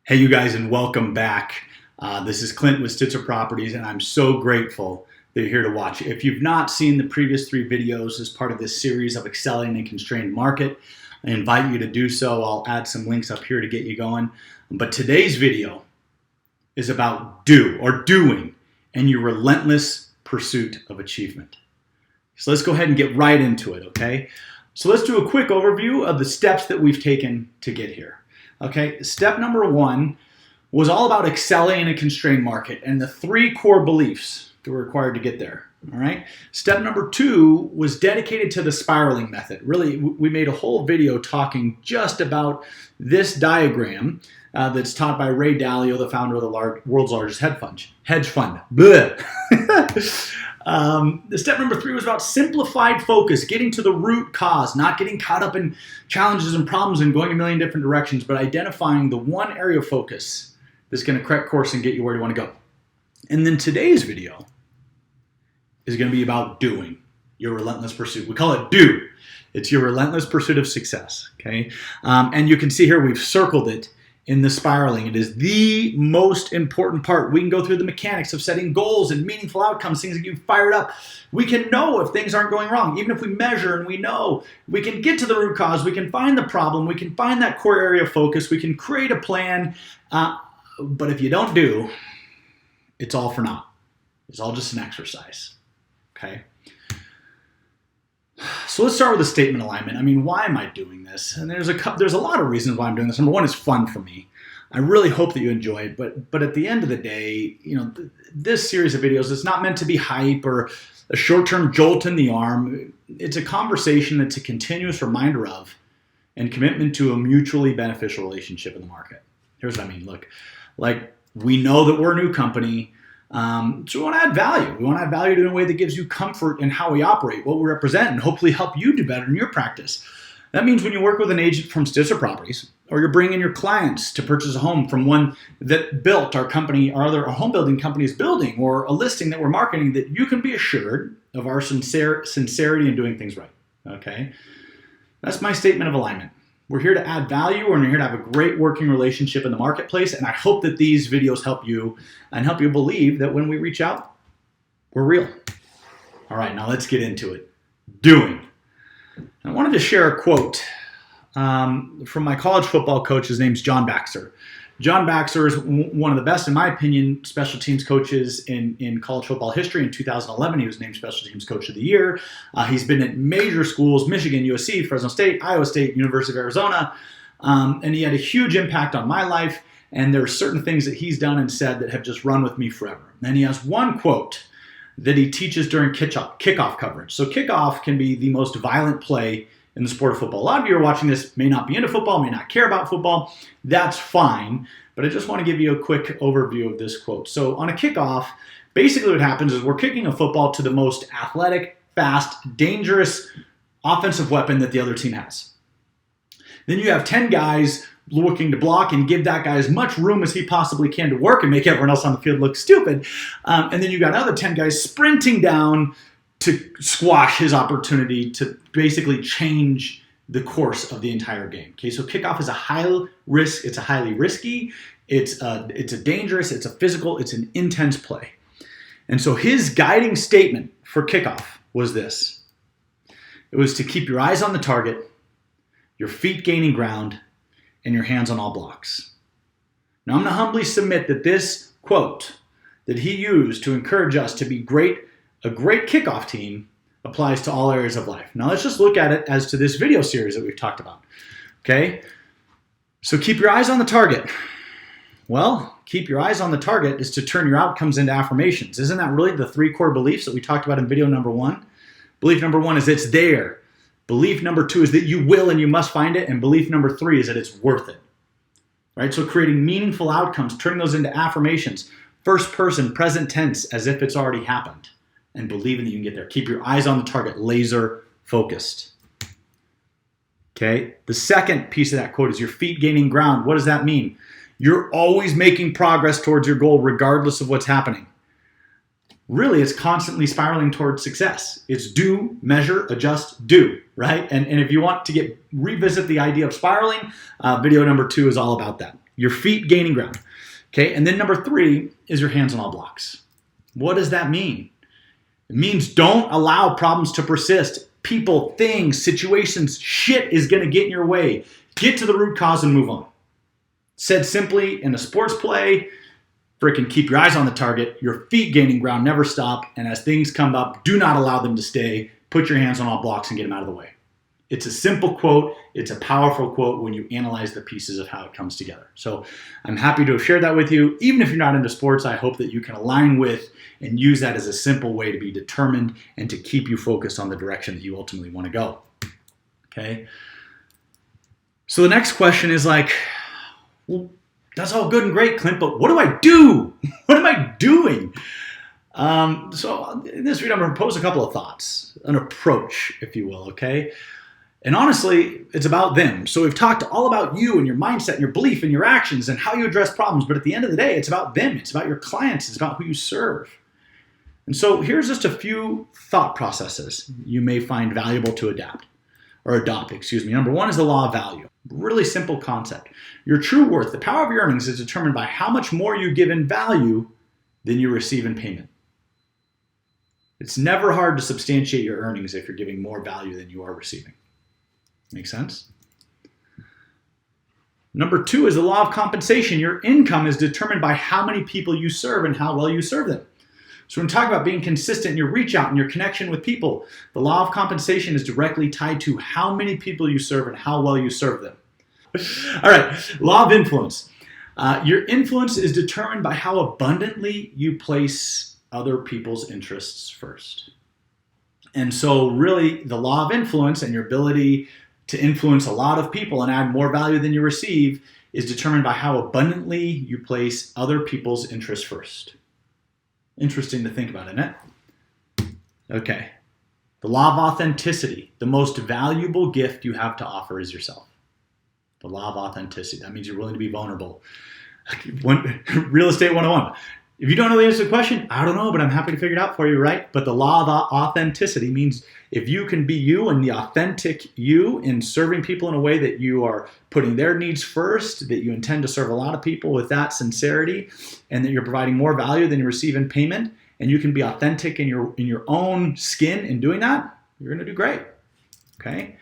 Hey, you guys, and welcome back. This is Clint with Stitzer Properties, and I'm so grateful that you're here to watch. If you've not seen the previous 3 videos as part of this series of Excelling in a Constrained Market, I invite you to do so. I'll add some links up here to get you going. But today's video is about doing and your relentless pursuit of achievement. So let's go ahead and get right into it, okay? So let's do a quick overview of the steps that we've taken to get here. Okay, step number 1 was all about excelling in a constrained market and the 3 core beliefs that were required to get there. All right. Step number 2 was dedicated to the spiraling method. Really, we made a whole video talking just about this diagram that's taught by Ray Dalio, the founder of the world's largest hedge fund. Step number 3 was about simplified focus, getting to the root cause, not getting caught up in challenges and problems and going a million different directions, but identifying the one area of focus that's going to correct course and get you where you want to go. And then today's video is going to be about doing, your relentless pursuit. We call it do. It's your relentless pursuit of success. Okay, and you can see here we've circled it in the spiraling. It is the most important part. We can go through the mechanics of setting goals and meaningful outcomes, things that get you fired up. We can know if things aren't going wrong. Even if we measure and we know, we can get to the root cause, we can find the problem, we can find that core area of focus, we can create a plan. But if you don't do, it's all for naught. It's all just an exercise. Okay? So let's start with the statement alignment. I mean, why am I doing this? And there's a lot of reasons why I'm doing this. Number 1 is fun for me. I really hope that you enjoy it. But at the end of the day, you know, this series of videos is not meant to be hype or a short-term jolt in the arm. It's a conversation that's a continuous reminder of and commitment to a mutually beneficial relationship in the market. Here's what I mean. Look, like we know that we're a new company. So we want to add value. We want to add value in a way that gives you comfort in how we operate, what we represent, and hopefully help you do better in your practice. That means when you work with an agent from Stitzer Properties, or you're bringing your clients to purchase a home from one that built our company, our home building company is building, or a listing that we're marketing, that you can be assured of our sincerity in doing things right. Okay? That's my statement of alignment. We're here to add value, and we're here to have a great working relationship in the marketplace, and I hope that these videos help you and help you believe that when we reach out, we're real. All right, now let's get into it. Doing. I wanted to share a quote from my college football coach. His name's John Baxter. John Baxter is one of the best, in my opinion, special teams coaches in college football history. In 2011, he was named Special Teams Coach of the Year. He's been at major schools, Michigan, USC, Fresno State, Iowa State, University of Arizona, and he had a huge impact on my life, and there are certain things that he's done and said that have just run with me forever. And he has one quote that he teaches during kickoff coverage. So kickoff can be the most violent play in the sport of football. A lot of you are watching this may not be into football, may not care about football. That's fine, but I just want to give you a quick overview of this quote. So on a kickoff, basically what happens is we're kicking a football to the most athletic, fast, dangerous offensive weapon that the other team has. Then you have 10 guys looking to block and give that guy as much room as he possibly can to work and make everyone else on the field look stupid. And then you got other 10 guys sprinting down to squash his opportunity to basically change the course of the entire game. Okay, so kickoff is a highly risky, it's a dangerous, it's a physical, it's an intense play. And so his guiding statement for kickoff was this. It was to keep your eyes on the target, your feet gaining ground, and your hands on all blocks. Now I'm going to humbly submit that this quote that he used to encourage us to be a great kickoff team applies to all areas of life. Now let's just look at it as to this video series that we've talked about. Okay? So keep your eyes on the target. Well, keep your eyes on the target is to turn your outcomes into affirmations. Isn't that really the 3 core beliefs that we talked about in video number 1? Belief number 1 is it's there. Belief number 2 is that you will and you must find it. And belief number 3 is that it's worth it. Right? So creating meaningful outcomes, turning those into affirmations. First person, present tense, as if it's already happened. And believing that you can get there. Keep your eyes on the target, laser focused. Okay? The second piece of that quote is your feet gaining ground. What does that mean? You're always making progress towards your goal regardless of what's happening. really it's constantly spiraling towards success. It's do, measure, adjust, do, right? And if you want to revisit the idea of spiraling, video number 2 is all about that. Your feet gaining ground. Okay, and then number 3 is your hands on all blocks. What does that mean? It means don't allow problems to persist. People, things, situations, shit is going to get in your way. Get to the root cause and move on. Said simply, in a sports play, freaking keep your eyes on the target, your feet gaining ground, never stop, and as things come up, do not allow them to stay. Put your hands on all blocks and get them out of the way. It's a simple quote. It's a powerful quote when you analyze the pieces of how it comes together. So I'm happy to have shared that with you. Even if you're not into sports, I hope that you can align with and use that as a simple way to be determined and to keep you focused on the direction that you ultimately want to go. Okay? So the next question is like, well, that's all good and great, Clint, but what do I do? What am I doing? So in this video, I'm going to propose a couple of thoughts, an approach, if you will, okay? And honestly, it's about them. So we've talked all about you and your mindset and your belief and your actions and how you address problems, but at the end of the day, it's about them. It's about your clients. It's about who you serve. And so here's just a few thought processes you may find valuable to adopt. Number 1 is the law of value. Really simple concept. Your true worth, the power of your earnings, is determined by how much more you give in value than you receive in payment. It's never hard to substantiate your earnings if you're giving more value than you are receiving. Make sense? Number 2 is the law of compensation. Your income is determined by how many people you serve and how well you serve them. So when we talk about being consistent in your reach out and your connection with people, the law of compensation is directly tied to how many people you serve and how well you serve them. All right, law of influence. Your influence is determined by how abundantly you place other people's interests first. And so really the law of influence and your ability to influence a lot of people and add more value than you receive is determined by how abundantly you place other people's interests first. Interesting to think about, isn't it? Okay. The law of authenticity. The most valuable gift you have to offer is yourself. The law of authenticity. That means you're willing to be vulnerable. Real estate 101. If you don't know the answer to the question, I don't know, but I'm happy to figure it out for you, right? But the law of authenticity means if you can be you and the authentic you in serving people in a way that you are putting their needs first, that you intend to serve a lot of people with that sincerity, and that you're providing more value than you receive in payment, and you can be authentic in your own skin in doing that, you're going to do great, okay?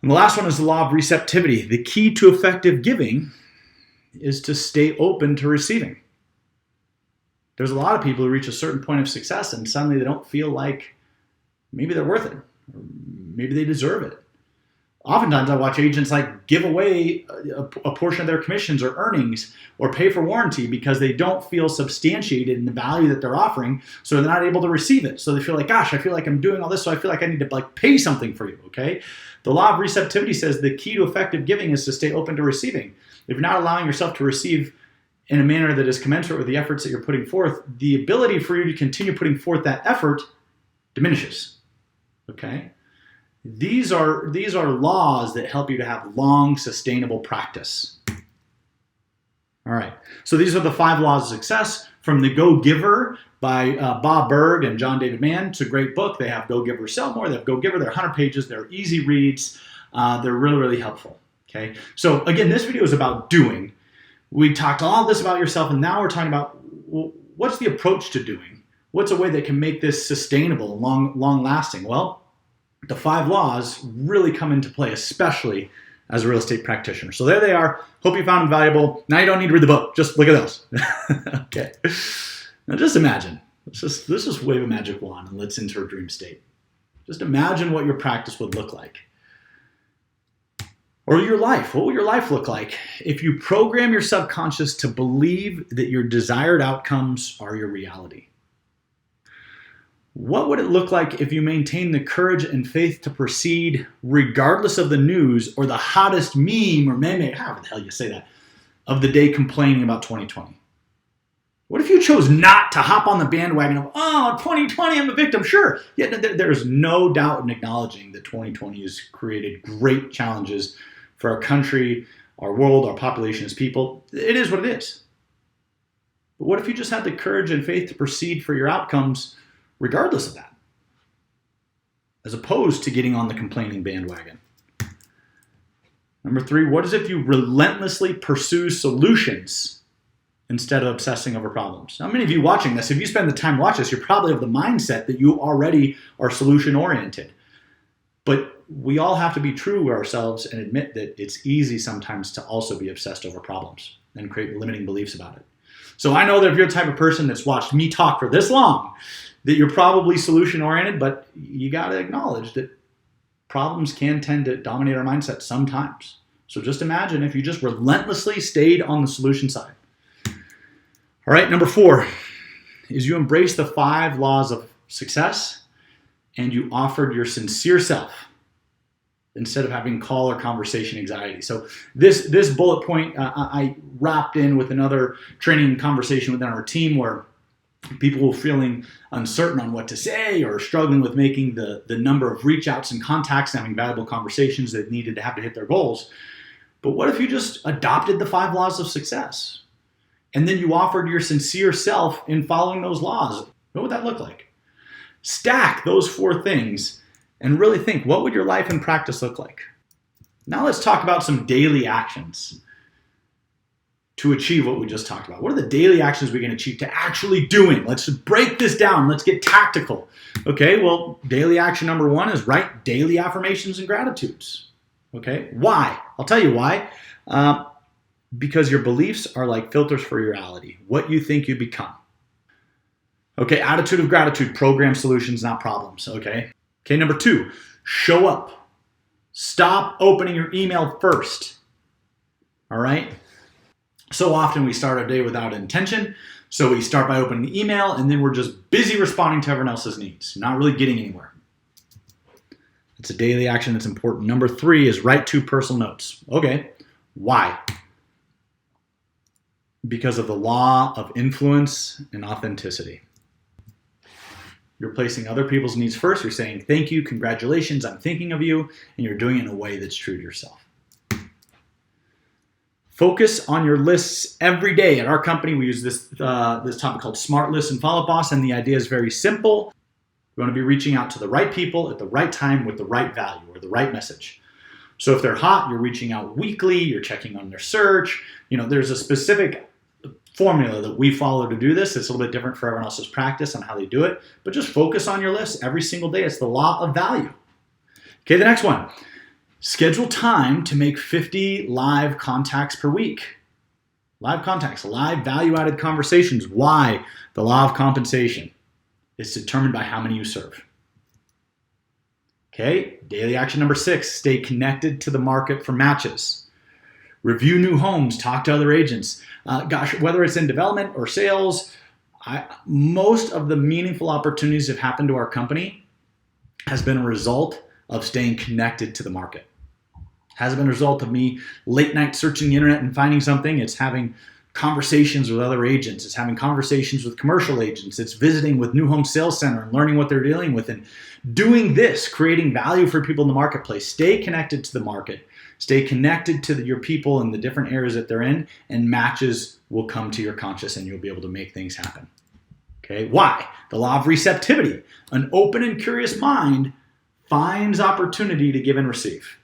And the last one is the law of receptivity. The key to effective giving is to stay open to receiving. There's a lot of people who reach a certain point of success and suddenly they don't feel like maybe they're worth it, or maybe they deserve it. Oftentimes I watch agents like give away a portion of their commissions or earnings or pay for warranty because they don't feel substantiated in the value that they're offering, so they're not able to receive it. So they feel like, gosh, I feel like I'm doing all this, so I feel like I need to pay something for you, okay? The law of receptivity says the key to effective giving is to stay open to receiving. If you're not allowing yourself to receive in a manner that is commensurate with the efforts that you're putting forth, the ability for you to continue putting forth that effort diminishes, okay? These are laws that help you to have long, sustainable practice. All right, so these are the 5 laws of success from The Go Giver by Bob Berg and John David Mann. It's a great book. They have Go Giver, Sell More. They have Go Giver. They're 100 pages. They're easy reads. They're really, really helpful, okay? So again, this video is about doing. We talked all this about yourself, and now we're talking about, well, what's the approach to doing? What's a way that can make this sustainable, long-lasting? Well, the 5 laws really come into play, especially as a real estate practitioner. So there they are. Hope you found them valuable. Now you don't need to read the book. Just look at those. Okay. Now just imagine. Let's just wave a magic wand and let's enter a dream state. Just imagine what your practice would look like. Or your life. What will your life look like if you program your subconscious to believe that your desired outcomes are your reality? What would it look like if you maintain the courage and faith to proceed regardless of the news or the hottest meme or meme, however the hell you say that, of the day complaining about 2020? What if you chose not to hop on the bandwagon of, oh, 2020, I'm a victim? Sure. Yet there's no doubt in acknowledging that 2020 has created great challenges for our country, our world, our population as people. It is what it is. But what if you just had the courage and faith to proceed for your outcomes regardless of that, as opposed to getting on the complaining bandwagon? Number 3, what is if you relentlessly pursue solutions instead of obsessing over problems? Now, many of you watching this, if you spend the time to watch this, you're probably of the mindset that you already are solution-oriented. But we all have to be true to ourselves and admit that it's easy sometimes to also be obsessed over problems and create limiting beliefs about it. So I know that if you're the type of person that's watched me talk for this long, that you're probably solution-oriented, but you got to acknowledge that problems can tend to dominate our mindset sometimes. So just imagine if you just relentlessly stayed on the solution side. All right, number 4 is you embrace the 5 laws of success and you offered your sincere self instead of having call or conversation anxiety. So this bullet point I wrapped in with another training conversation within our team where people were feeling uncertain on what to say or struggling with making the number of reach outs and contacts and having valuable conversations that needed to have to hit their goals. But what if you just adopted the 5 laws of success and then you offered your sincere self in following those laws? What would that look like? Stack those 4 things and really think, what would your life and practice look like? Now let's talk about some daily actions to achieve what we just talked about. What are the daily actions we can achieve to actually doing? Let's break this down. Let's get tactical. Okay, well, daily action number 1 is write daily affirmations and gratitudes. Okay, why? I'll tell you why. Because your beliefs are like filters for your reality. What you think you become. Okay, attitude of gratitude, program solutions, not problems. Okay, number 2, show up. Stop opening your email first. All right? So often we start our day without intention. So we start by opening the email and then we're just busy responding to everyone else's needs, not really getting anywhere. It's a daily action that's important. Number 3 is write 2 personal notes. Okay, why? Because of the law of influence and authenticity. You're placing other people's needs first. You're saying, thank you, congratulations, I'm thinking of you, and you're doing it in a way that's true to yourself. Focus on your lists every day. At our company, we use this topic called Smart Lists and Follow Boss, and the idea is very simple. You want to be reaching out to the right people at the right time with the right value or the right message. So if they're hot, you're reaching out weekly, you're checking on their search. There's a specific formula that we follow to do this. It's a little bit different for everyone else's practice on how they do it, but just focus on your list every single day. It's the law of value. Okay, the next one. Schedule time to make 50 live contacts per week. Live contacts, live value-added conversations. Why? The law of compensation is determined by how many you serve. Okay, daily action number 6, stay connected to the market for matches. Review new homes, talk to other agents. Whether it's in development or sales, most of the meaningful opportunities that have happened to our company has been a result of staying connected to the market. Hasn't been a result of me late night searching the internet and finding something. It's having conversations with other agents. It's having conversations with commercial agents. It's visiting with New Home Sales Center and learning what they're dealing with and doing this, creating value for people in the marketplace. Stay connected to the market. Stay connected to your people in the different areas that they're in, and matches will come to your conscious and you'll be able to make things happen. Okay, why? The law of receptivity. An open and curious mind finds opportunity to give and receive.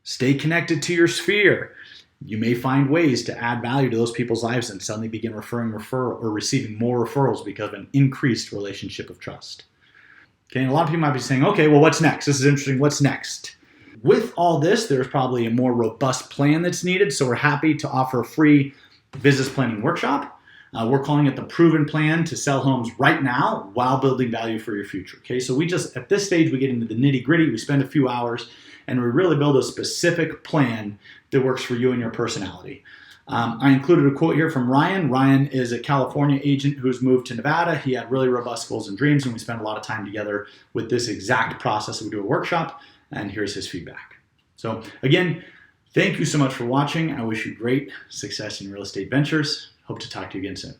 Stay connected to your sphere. You may find ways to add value to those people's lives and suddenly begin receiving more referrals because of an increased relationship of trust. Okay, and a lot of people might be saying, okay, well, what's next? This is interesting. What's next? With all this, there's probably a more robust plan that's needed. So we're happy to offer a free business planning workshop. We're calling it the Proven Plan to Sell Homes Right Now while building value for your future. Okay, so at this stage, we get into the nitty gritty. We spend a few hours and we really build a specific plan that works for you and your personality. I included a quote here from Ryan. Ryan is a California agent who's moved to Nevada. He had really robust goals and dreams, and we spent a lot of time together with this exact process. We do a workshop, and here's his feedback. So again, thank you so much for watching. I wish you great success in your real estate ventures. Hope to talk to you again soon.